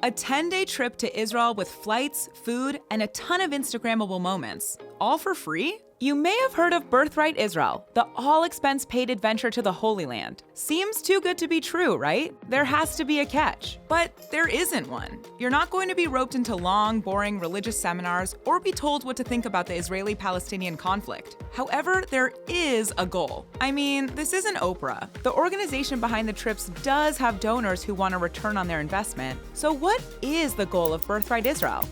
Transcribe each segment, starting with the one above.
A 10-day trip to Israel with flights, food, and a ton of Instagrammable moments. All for free? You may have heard of Birthright Israel, the all-expense-paid adventure to the Holy Land. Seems too good to be true, right? There has to be a catch. But there isn't one. You're not going to be roped into long, boring religious seminars or be told what to think about the Israeli-Palestinian conflict. However, there is a goal. I mean, this isn't Oprah. The organization behind the trips does have donors who want a return on their investment. So what is the goal of Birthright Israel?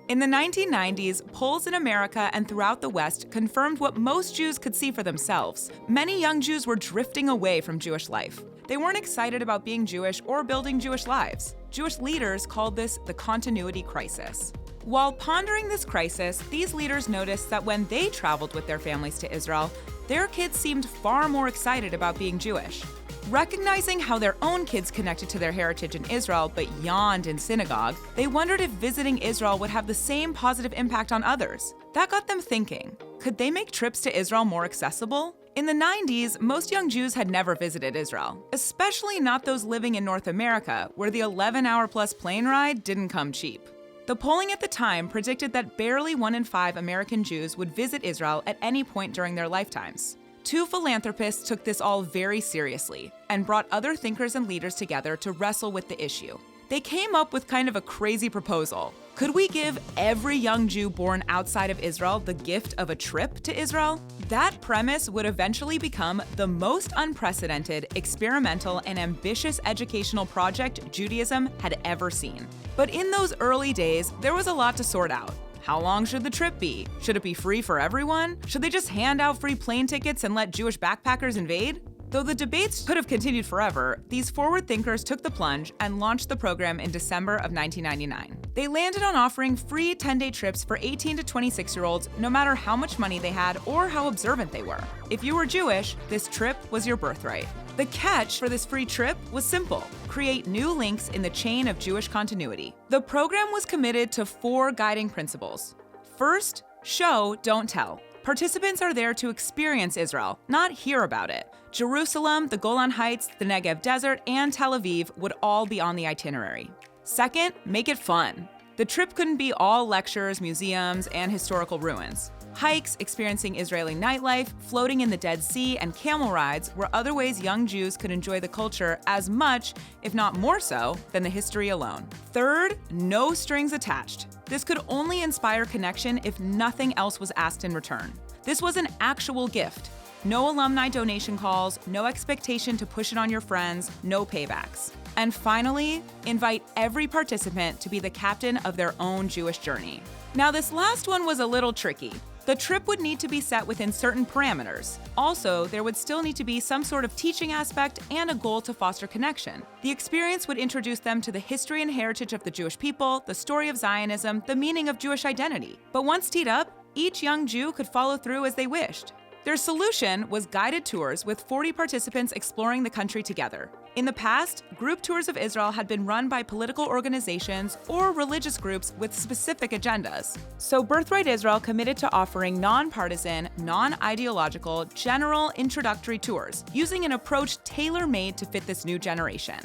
In the 1990s, polls in America and throughout the West confirmed what most Jews could see for themselves. Many young Jews were drifting away from Jewish life. They weren't excited about being Jewish or building Jewish lives. Jewish leaders called this the continuity crisis. While pondering this crisis, these leaders noticed that when they traveled with their families to Israel, their kids seemed far more excited about being Jewish. Recognizing how their own kids connected to their heritage in Israel but yawned in synagogue, they wondered if visiting Israel would have the same positive impact on others. That got them thinking, could they make trips to Israel more accessible? In the 90s, most young Jews had never visited Israel, especially not those living in North America, where the 11-hour-plus plane ride didn't come cheap. The polling at the time predicted that barely 1 in 5 American Jews would visit Israel at any point during their lifetimes. Two philanthropists took this all very seriously and brought other thinkers and leaders together to wrestle with the issue. They came up with kind of a crazy proposal. Could we give every young Jew born outside of Israel the gift of a trip to Israel? That premise would eventually become the most unprecedented, experimental, and ambitious educational project Judaism had ever seen. But in those early days, there was a lot to sort out. How long should the trip be? Should it be free for everyone? Should they just hand out free plane tickets and let Jewish backpackers invade? Though the debates could have continued forever, these forward thinkers took the plunge and launched the program in December of 1999. They landed on offering free 10-day trips for 18 to 26-year-olds no matter how much money they had or how observant they were. If you were Jewish, this trip was your birthright. The catch for this free trip was simple: create new links in the chain of Jewish continuity. The program was committed to 4 guiding principles. First, show, don't tell. Participants are there to experience Israel, not hear about it. Jerusalem, the Golan Heights, the Negev Desert, and Tel Aviv would all be on the itinerary. Second, make it fun. The trip couldn't be all lectures, museums, and historical ruins. Hikes, experiencing Israeli nightlife, floating in the Dead Sea, and camel rides were other ways young Jews could enjoy the culture as much, if not more so, than the history alone. Third, no strings attached. This could only inspire connection if nothing else was asked in return. This was an actual gift. No alumni donation calls, no expectation to push it on your friends, no paybacks. And finally, invite every participant to be the captain of their own Jewish journey. Now, this last one was a little tricky. The trip would need to be set within certain parameters. Also, there would still need to be some sort of teaching aspect and a goal to foster connection. The experience would introduce them to the history and heritage of the Jewish people, the story of Zionism, the meaning of Jewish identity. But once teed up, each young Jew could follow through as they wished. Their solution was guided tours with 40 participants exploring the country together. In the past, group tours of Israel had been run by political organizations or religious groups with specific agendas. So Birthright Israel committed to offering nonpartisan, non-ideological, general introductory tours, using an approach tailor-made to fit this new generation.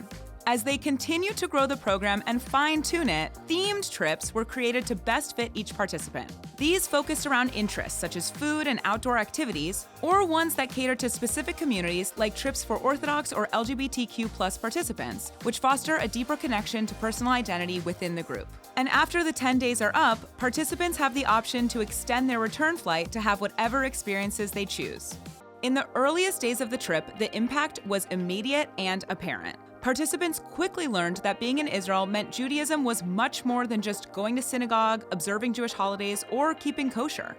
As they continued to grow the program and fine-tune it, themed trips were created to best fit each participant. These focused around interests such as food and outdoor activities, or ones that cater to specific communities like trips for Orthodox or LGBTQ+ participants, which foster a deeper connection to personal identity within the group. And after the 10 days are up, participants have the option to extend their return flight to have whatever experiences they choose. In the earliest days of the trip, the impact was immediate and apparent. Participants quickly learned that being in Israel meant Judaism was much more than just going to synagogue, observing Jewish holidays, or keeping kosher.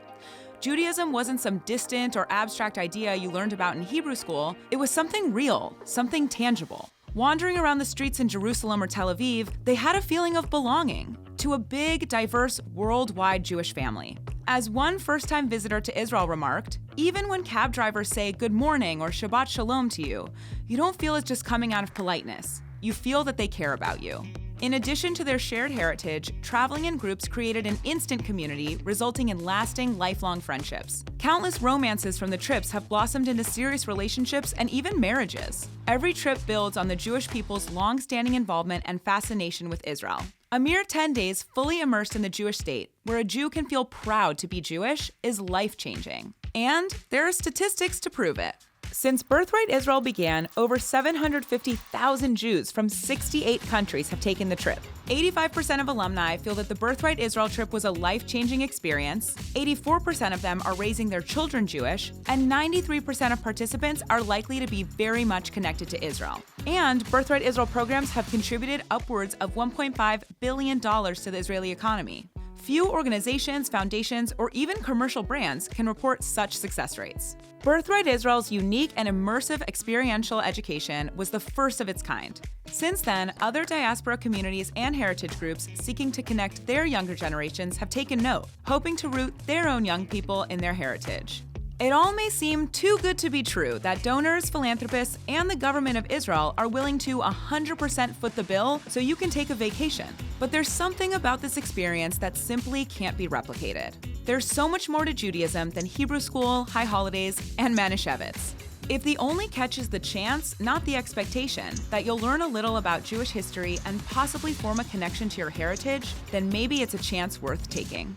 Judaism wasn't some distant or abstract idea you learned about in Hebrew school. It was something real, something tangible. Wandering around the streets in Jerusalem or Tel Aviv, they had a feeling of belonging to a big, diverse, worldwide Jewish family. As one first-time visitor to Israel remarked, even when cab drivers say good morning or Shabbat Shalom to you, you don't feel it's just coming out of politeness. You feel that they care about you. In addition to their shared heritage, traveling in groups created an instant community, resulting in lasting, lifelong friendships. Countless romances from the trips have blossomed into serious relationships and even marriages. Every trip builds on the Jewish people's long-standing involvement and fascination with Israel. A mere 10 days fully immersed in the Jewish state, where a Jew can feel proud to be Jewish, is life-changing. And there are statistics to prove it. Since Birthright Israel began, over 750,000 Jews from 68 countries have taken the trip. 85% of alumni feel that the Birthright Israel trip was a life-changing experience, 84% of them are raising their children Jewish, and 93% of participants are likely to be very much connected to Israel. And Birthright Israel programs have contributed upwards of $1.5 billion to the Israeli economy. Few organizations, foundations, or even commercial brands can report such success rates. Birthright Israel's unique and immersive experiential education was the first of its kind. Since then, other diaspora communities and heritage groups seeking to connect their younger generations have taken note, hoping to root their own young people in their heritage. It all may seem too good to be true that donors, philanthropists, and the government of Israel are willing to 100% foot the bill so you can take a vacation. But there's something about this experience that simply can't be replicated. There's so much more to Judaism than Hebrew school, high holidays, and Manischewitz. If the only catch is the chance, not the expectation, that you'll learn a little about Jewish history and possibly form a connection to your heritage, then maybe it's a chance worth taking.